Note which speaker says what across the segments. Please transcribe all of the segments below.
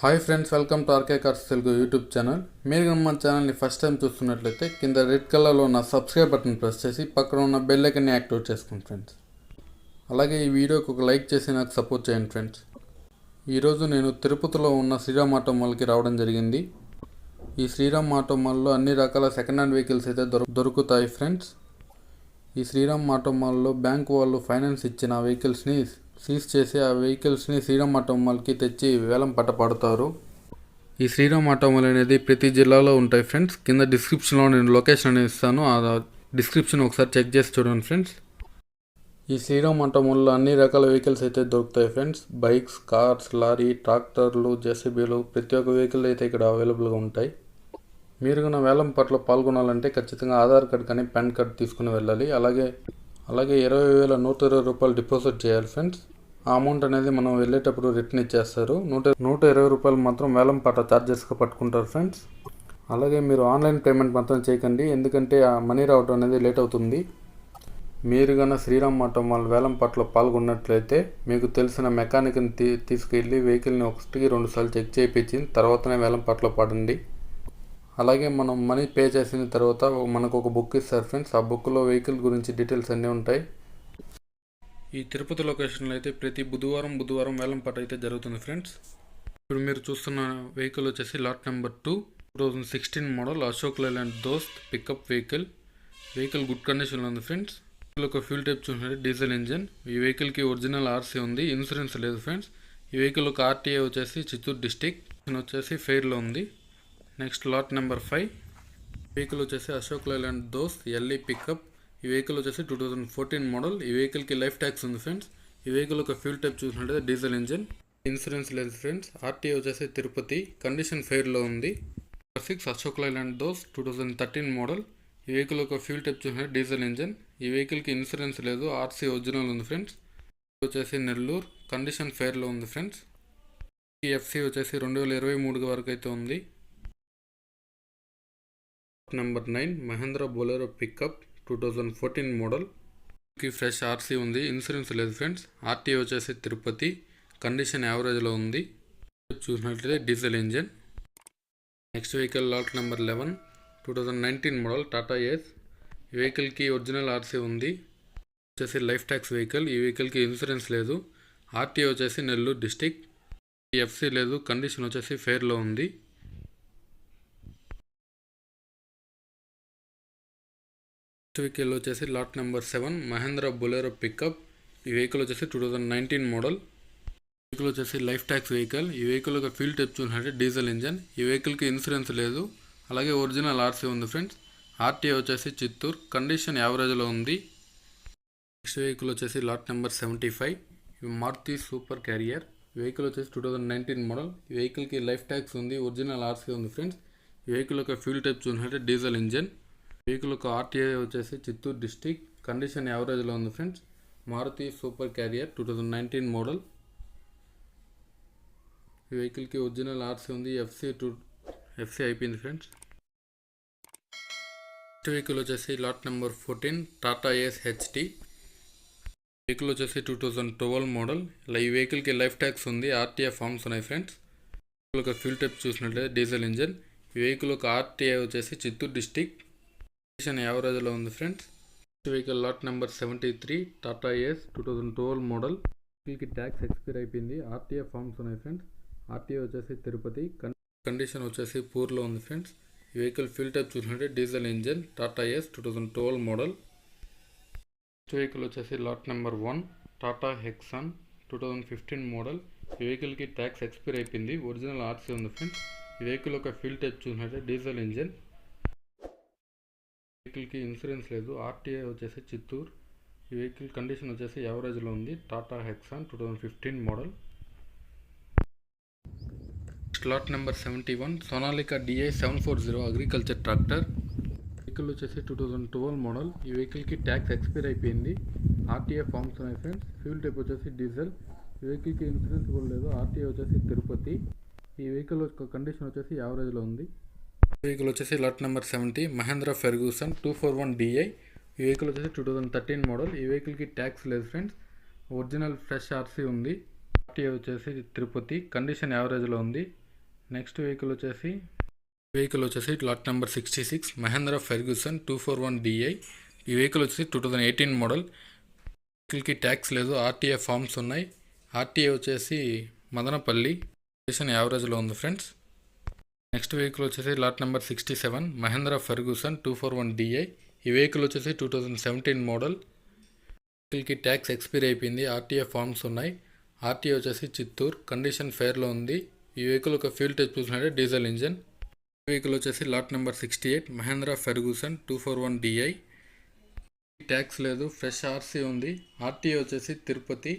Speaker 1: Hi friends, welcome to RK cars Telugu YouTube channel. మీరు కనుక మన ఛానల్ని ఫస్ట్ టైం చూస్తున్నట్లయితే కింద రెడ్ కలర్లో ఉన్న సబ్స్క్రైబ్ బటన్ ప్రెస్ చేసి పక్కన ఉన్న బెల్ ఐకాన్ని యాక్టివేట్ చేసుకోండి ఫ్రెండ్స్. అలాగే ఈ వీడియోకి ఒక లైక్ చేసి నాకు సపోర్ట్ చేయండి ఫ్రెండ్స్. ఈరోజు నేను తిరుపతిలో ఉన్న శ్రీరామ్ ఆటో మాల్కి రావడం జరిగింది. ఈ శ్రీరామ్ ఆటో మాల్లో అన్ని రకాల సెకండ్ హ్యాండ్ వెహికల్స్ అయితే దొరుకుతాయి ఫ్రెండ్స్. ఈ శ్రీరామ్ ఆటో మాల్లో బ్యాంక్ వాళ్ళు ఫైనాన్స్ ఇచ్చిన వెహికల్స్ని సీజ్ చేసి ఆ వెహికల్స్ని శ్రీరామ్ ఆటో మాల్కి తెచ్చి వేలం పడతారు. ఈ శ్రీరామ్ ఆటో మాల్ అనేది ప్రతి జిల్లాలో ఉంటాయి ఫ్రెండ్స్. కింద డిస్క్రిప్షన్లో నేను లొకేషన్ అనేది ఇస్తాను, ఆ డిస్క్రిప్షన్ ఒకసారి చెక్ చేసి చూడండి ఫ్రెండ్స్. ఈ శ్రీరామ్ ఆటో మాల్లో అన్ని రకాల వెహికల్స్ అయితే దొరుకుతాయి ఫ్రెండ్స్. బైక్స్, కార్స్, లారీ, ట్రాక్టర్లు, జెసిబీలు, ప్రతి ఒక్క వెహికల్ అయితే ఇక్కడ అవైలబుల్గా ఉంటాయి. మీరు కన్నా వేలం పట్ల పాల్గొనాలంటే ఖచ్చితంగా ఆధార్ కార్డ్ కానీ పాన్ కార్డ్ తీసుకుని వెళ్ళాలి. అలాగే 20,120 రూపాయలు డిపాజిట్ చేయాలి ఫ్రెండ్స్. ఆ అమౌంట్ అనేది మనం వెళ్ళేటప్పుడు రిటర్న్ ఇచ్చేస్తారు. 120 రూపాయలు మాత్రం వేలం పాట ఛార్జెస్గా పట్టుకుంటారు ఫ్రెండ్స్. అలాగే మీరు ఆన్లైన్ పేమెంట్ మాత్రం చేయకండి, ఎందుకంటే ఆ మనీ రావడం అనేది లేట్ అవుతుంది. మీరు కన్నా శ్రీరామ్ ఆటో మాల్ వేలం పాటలో పాల్గొన్నట్లయితే మీకు తెలిసిన మెకానిక్ని తీసుకెళ్ళి వెహికల్ని 1-2 సార్లు చెక్ చేయించి తర్వాతనే వేలం పాటలో పాడండి. అలాగే మనం మనీ పే చేసిన తర్వాత మనకు ఒక బుక్ ఇస్తారు ఫ్రెండ్స్. ఆ బుక్లో వెహికల్ గురించి డీటెయిల్స్ అన్నీ ఉంటాయి. ఈ తిరుపతి లొకేషన్లో అయితే ప్రతి బుధవారం వేలం పాట అయితే జరుగుతుంది ఫ్రెండ్స్. ఇప్పుడు మీరు చూస్తున్న వెహికల్ వచ్చేసి lot number 2 2016 model Ashok Leyland దోస్త్ పికప్ వెహికల్ గుడ్ కండిషన్లో ఉంది ఫ్రెండ్స్. ఒక ఫ్యూల్ టైప్ చూసినట్టు డీజిల్ ఇంజన్. ఈ వెహికల్కి ఒరిజినల్ ఆర్సీ ఉంది, ఇన్సూరెన్స్ లేదు ఫ్రెండ్స్. ఈ వెహికల్ ఒక ఆర్టీఏ వచ్చేసి చిత్తూరు డిస్టిక్ వచ్చేసి ఫెయిర్లో ఉంది. నెక్స్ట్ లాట్ నెంబర్ 5 వెహికల్ వచ్చేసి అశోక్ లైలాండ్ దోస్త్ ఎల్ఈ పికప్. ఈ వెహికల్ వచ్చేసి 2014 మోడల్. ఈ వెహికల్కి లైఫ్ ట్యాక్స్ ఉంది ఫ్రెండ్స్. ఈ వెహికల్ ఒక ఫ్యూల్ టైప్ చూసినట్లయితే డీజిల్ ఇంజన్, ఇన్సూరెన్స్ లేదు ఫ్రెండ్స్. ఆర్టీఏ వచ్చేసి తిరుపతి, కండిషన్ ఫెయిర్లో ఉంది. 6 అశోక్ లైలాండ్ దోస్త్ 2013 మోడల్. ఈ వెహికల్ ఒక ఫ్యూల్ టైప్ చూసినట్టు డీజిల్ ఇంజన్. ఈ వెహికల్కి ఇన్సూరెన్స్ లేదు, ఆర్సీ ఒరిజినల్ ఉంది ఫ్రెండ్స్. వచ్చేసి నెల్లూరు, కండిషన్ ఫెయిర్లో ఉంది ఫ్రెండ్స్. ఈ ఎఫ్సీ వచ్చేసి 2023 వరకు అయితే ఉంది. Number 9 Mahindra Bolero pickup 2014 model. Fresh RC ఉంది, ఇన్సూరెన్స్ లేదు ఫ్రెండ్స్. ఆర్టీఏ వచ్చేసి తిరుపతి, కండిషన్ యావరేజ్లో ఉంది. చూసినట్లయితే diesel engine. Next vehicle lot number 11 2019 model Tata Ace. ఈ వెహికల్కి ఒరిజినల్ ఆర్సీ ఉంది, వచ్చేసి లైఫ్ ట్యాక్స్ వెహికల్. ఈ వెహికల్కి ఇన్సూరెన్స్ లేదు, ఆర్టీఏ వచ్చేసి నెల్లూరు డిస్టిక్. ఎఫ్సీ లేదు, కండిషన్ వచ్చేసి ఫెయిర్లో ఉంది. వెహికల్ వచ్చేసి lot number 7 Mahindra Bolero pickup. ఈ వెహికల్ వచ్చేసి 2019 మోడల్. వెహికల్ వచ్చేసి లైఫ్ ట్యాక్స్ వెహికల్. ఈ వెహికల్ ఒక ఫ్యూల్ టైప్ చూసినట్టే డీజిల్ ఇంజన్. ఈ వెహికల్కి ఇన్సూరెన్స్ లేదు, అలాగే ఒరిజినల్ ఆర్సీ ఉంది ఫ్రెండ్స్. ఆర్టీఏ వచ్చేసి చిత్తూరు, కండిషన్ యావరేజ్లో ఉంది. నెక్స్ట్ వెహికల్ వచ్చేసి lot number 75 Maruti super carrier. Vehicle వచ్చేసి 2019 మోడల్. ఈ వెహికల్కి లైఫ్ ట్యాక్స్ ఉంది, ఒరిజినల్ ఆర్సీ ఉంది ఫ్రెండ్స్. ఈ వెహికల్ ఒక ఫ్యూల్ టైప్ చూసినట్టే డీజిల్ ఇంజన్. వెహికల్ ఒక ఆర్టీఏ వచ్చేసి చిత్తూరు డిస్టిక్, కండిషన్ యావరేజ్లో ఉంది friends. Maruti super carrier 2019 model. ఈ వెహికల్కి ఒరిజినల్ ఆర్సీ ఉంది, ఎఫ్సీ అయిపోయింది ఫ్రెండ్స్. నెక్స్ట్ వెహికల్ వచ్చేసి lot number 14 Tata Ace HT. Vehicle వచ్చేసి 2012 మోడల్. ఈ వెహికల్కి లైఫ్ ట్యాక్స్ ఉంది, ఆర్టీఏ ఫార్మ్స్ ఉన్నాయి ఫ్రెండ్స్. ఒక ఫ్యూల్ టైప్ చూసినట్లయితే డీజిల్ ఇంజన్. ఈ వెహికల్ ఒక ఆర్టీఏ వచ్చేసి చిత్తూరు డిస్టిక్, కండిషన్ యావరేజ్లో ఉంది friends. Vehicle lot number 73 Tata Ace 2012 model. వెహికల్కి ట్యాక్స్ ఎక్స్పైర్ అయిపోయింది, ఆర్టీఏ ఫార్మ్స్ ఉన్నాయి ఫ్రెండ్స్. ఆర్టీఏ వచ్చేసి తిరుపతి, కండిషన్ వచ్చేసి పూర్లో ఉంది ఫ్రెండ్స్. ఈ వెహికల్ ఫ్యూల్ టైప్ చూసినట్టే diesel engine, Tata Ace 2012 model. Vehicle వచ్చేసి lot number 1 Tata Hexa 2015 model. ఈ వెహికల్కి ట్యాక్స్ ఎక్స్పైర్ అయిపోయింది, ఒరిజినల్ ఆర్సీ ఉంది ఫ్రెండ్స్. ఈ వెహికల్ ఒక ఫ్యూల్ టైప్ చూసినట్టే డీజిల్ ఇంజన్. వెహికల్కి ఇన్సూరెన్స్ లేదు, ఆర్టీఏ వచ్చేసి చిత్తూరు. ఈ వెహికల్ కండిషన్ వచ్చేసి యావరేజ్లో ఉంది. Tata Hexa 2015 model. Slot number 71 Sonalika DI 740 agriculture tractor. Vehicle వచ్చేసి 2012 మోడల్. ఈ వెహికల్కి ట్యాక్స్ ఎక్స్పైర్ అయిపోయింది, ఆర్టీఏ ఫార్మ్స్ ఉన్నాయి ఫ్రెండ్స్. ఫ్యూల్ టైప్ వచ్చేసి డీజిల్. ఈ వెహికల్కి ఇన్సూరెన్స్ కూడా లేదు, ఆర్టీఏ వచ్చేసి తిరుపతి. ఈ వెహికల్ యొక్క కండిషన్ వచ్చేసి యావరేజ్లో ఉంది. వెహికల్ వచ్చేసి lot number 70 Mahindra Ferguson 241 DI. ఈ వెహికల్ వచ్చేసి 2013 మోడల్. ఈ వెహికల్కి ట్యాక్స్ లేదు ఫ్రెండ్స్, ఒరిజినల్ ఫ్రెష్ ఆర్సీ ఉంది. ఆర్టీఏ వచ్చేసి తిరుపతి, కండిషన్ యావరేజ్లో ఉంది. నెక్స్ట్ వెహికల్ వచ్చేసి lot number 66 Mahindra Ferguson 241DI. ఈ వెహికల్ వచ్చేసి 2018 మోడల్. వెహికల్కి ట్యాక్స్ లేదు, ఆర్టీఏ ఫార్మ్స్ ఉన్నాయి. ఆర్టీఏ వచ్చేసి మదనపల్లి, స్టేషన్ యావరేజ్లో ఉంది ఫ్రెండ్స్. నెక్స్ట్ వెహికల్ వచ్చేసి lot number 67 Mahindra Ferguson 241DI. ఈ వెహికల్ వచ్చేసి 2017 మోడల్. వెహికల్కి ట్యాక్స్ ఎక్స్పైరీ అయిపోయింది, ఆర్టీఏ ఫార్మ్స్ ఉన్నాయి. ఆర్టీఏ వచ్చేసి చిత్తూరు, కండిషన్ ఫేర్లో ఉంది. ఈ వెహికల్ ఒక ఫ్యూల్ టైప్ చూసినట్టే డీజిల్ ఇంజన్. వెహికల్ వచ్చేసి lot number 68 Mahindra Ferguson 241DI. Tax లేదు, ఫ్రెష్ ఆర్సీ ఉంది. ఆర్టీఏ వచ్చేసి తిరుపతి.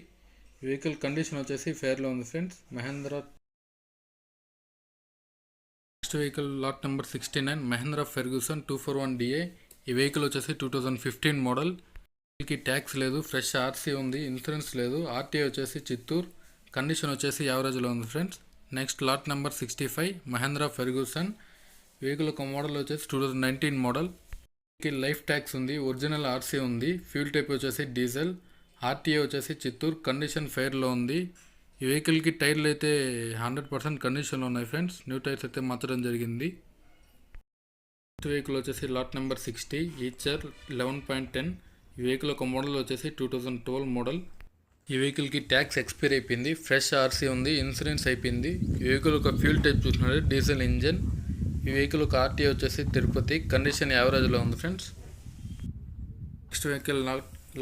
Speaker 1: వెహికల్ కండిషన్ వచ్చేసి ఫేర్లో ఉంది friends. Mahindra. Next vehicle lot number 69 Mahindra Ferguson 241DI. ఈ వెహికల్ వచ్చేసి 2015 మోడల్. వెహికల్కి ట్యాక్స్ లేదు, ఫ్రెష్ ఆర్సీ ఉంది, ఇన్సూరెన్స్ లేదు. ఆర్టీఏ వచ్చేసి చిత్తూరు, కండిషన్ వచ్చేసి యావరేజ్లో ఉంది friends. Next lot number 65 Mahindra Ferguson. Vehicle ఒక మోడల్ వచ్చేసి 2019 మోడల్. వెహికల్ లైఫ్ ట్యాక్స్ ఉంది, ఒరిజినల్ ఆర్సీ ఉంది. ఫ్యూల్ టైప్ వచ్చేసి డీజిల్. ఆర్టీఏ వచ్చేసి చిత్తూరు, కండిషన్ ఫెయిర్లో ఉంది. ఈ వెహికల్కి టైర్లు అయితే 100% కండిషన్లో ఉన్నాయి ఫ్రెండ్స్. న్యూ టైర్స్ అయితే మార్చడం జరిగింది. నెక్స్ట్ వెహికల్ వచ్చేసి లాట్ నెంబర్ 60 ఈచర్ 11.10. ఈ వెహికల్ ఒక మోడల్ వచ్చేసి 2012 మోడల్. ఈ వెహికల్కి ట్యాక్స్ ఎక్స్పైర్ అయిపోయింది, ఫ్రెష్ ఆర్సీ ఉంది, ఇన్సూరెన్స్ అయిపోయింది. ఈ వెహికల్ ఒక ఫ్యూల్ టైప్ చూసినట్టు డీజిల్ ఇంజన్. ఈ వెహికల్ ఒక ఆర్టీఏ వచ్చేసి తిరుపతి, కండిషన్ యావరేజ్లో ఉంది friends. Next vehicle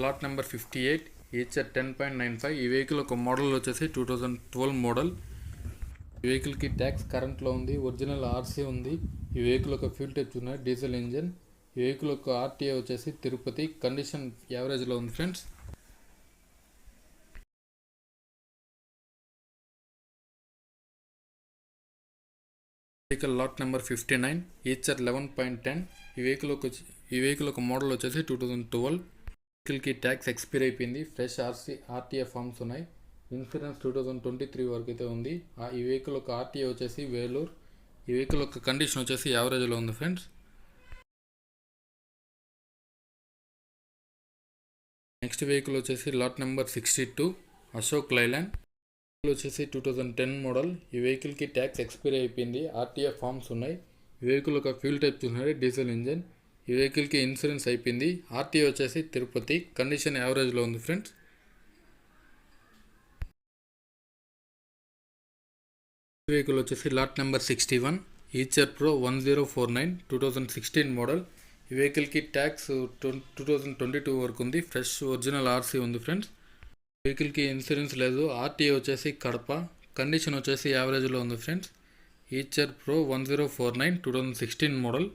Speaker 1: lot number 58 Eicher 10.95. ఈ వెహికల్ ఒక మోడల్ వచ్చేసి 2012 మోడల్. ఈ వెహికల్కి ట్యాక్స్ కరెంట్లో ఉంది, ఒరిజినల్ ఆర్సీ ఉంది. ఈ వెహికల్ ఒక ఫ్యూల్ టైప్ చూసినట్టు డీజిల్ ఇంజన్. ఈ వెహికల్ ఒక ఆర్టీఏ వచ్చేసి తిరుపతి, కండిషన్ యావరేజ్లో ఉంది friends. Vehicle lot number 59 Eicher 11.10. ఈ వెహికల్ ఒక మోడల్ వచ్చేసి 2012. వెహికల్కి ట్యాక్స్ ఎక్స్పైర్ అయిపోయింది, ఫ్రెష్ ఆర్టీఏ ఫార్మ్స్ ఉన్నాయి. ఇన్సూరెన్స్ 2023 వరకు అయితే ఉంది. ఈ వెహికల్ ఒక ఆర్టీఏ వచ్చేసి వేలూరు. ఈ వెహికల్ ఒక కండిషన్ వచ్చేసి యావరేజ్లో ఉంది ఫ్రెండ్స్. నెక్స్ట్ వెహికల్ వచ్చేసి lot number 62 Ashok Leyland. Vehicle వచ్చేసి 2010 మోడల్. ఈ వెహికల్కి ట్యాక్స్ ఎక్స్పైరీ అయిపోయింది, ఆర్టీఏ ఫార్మ్స్ ఉన్నాయి. ఈ వెహికల్ ఒక ఫ్యూల్ టైప్ చూసినట్టు డీజిల్ ఇంజన్. ఈ వెహికల్కి ఇన్సూరెన్స్ అయిపోయింది, ఆర్టీఏ వచ్చేసి తిరుపతి, కండిషన్ యావరేజ్లో ఉంది ఫ్రెండ్స్. వెహికల్ వచ్చేసి lot number 61 Eicher pro 1049 2016 model. ఈ వెహికల్కి ట్యాక్స్ 2022 వరకు ఉంది, ఫ్రెష్ ఒరిజినల్ ఆర్సీ ఉంది ఫ్రెండ్స్. వెహికల్కి ఇన్సూరెన్స్ లేదు, ఆర్టీఏ వచ్చేసి కడప, కండిషన్ వచ్చేసి యావరేజ్లో ఉంది ఫ్రెండ్స్. Eicher pro 1049 2016 model.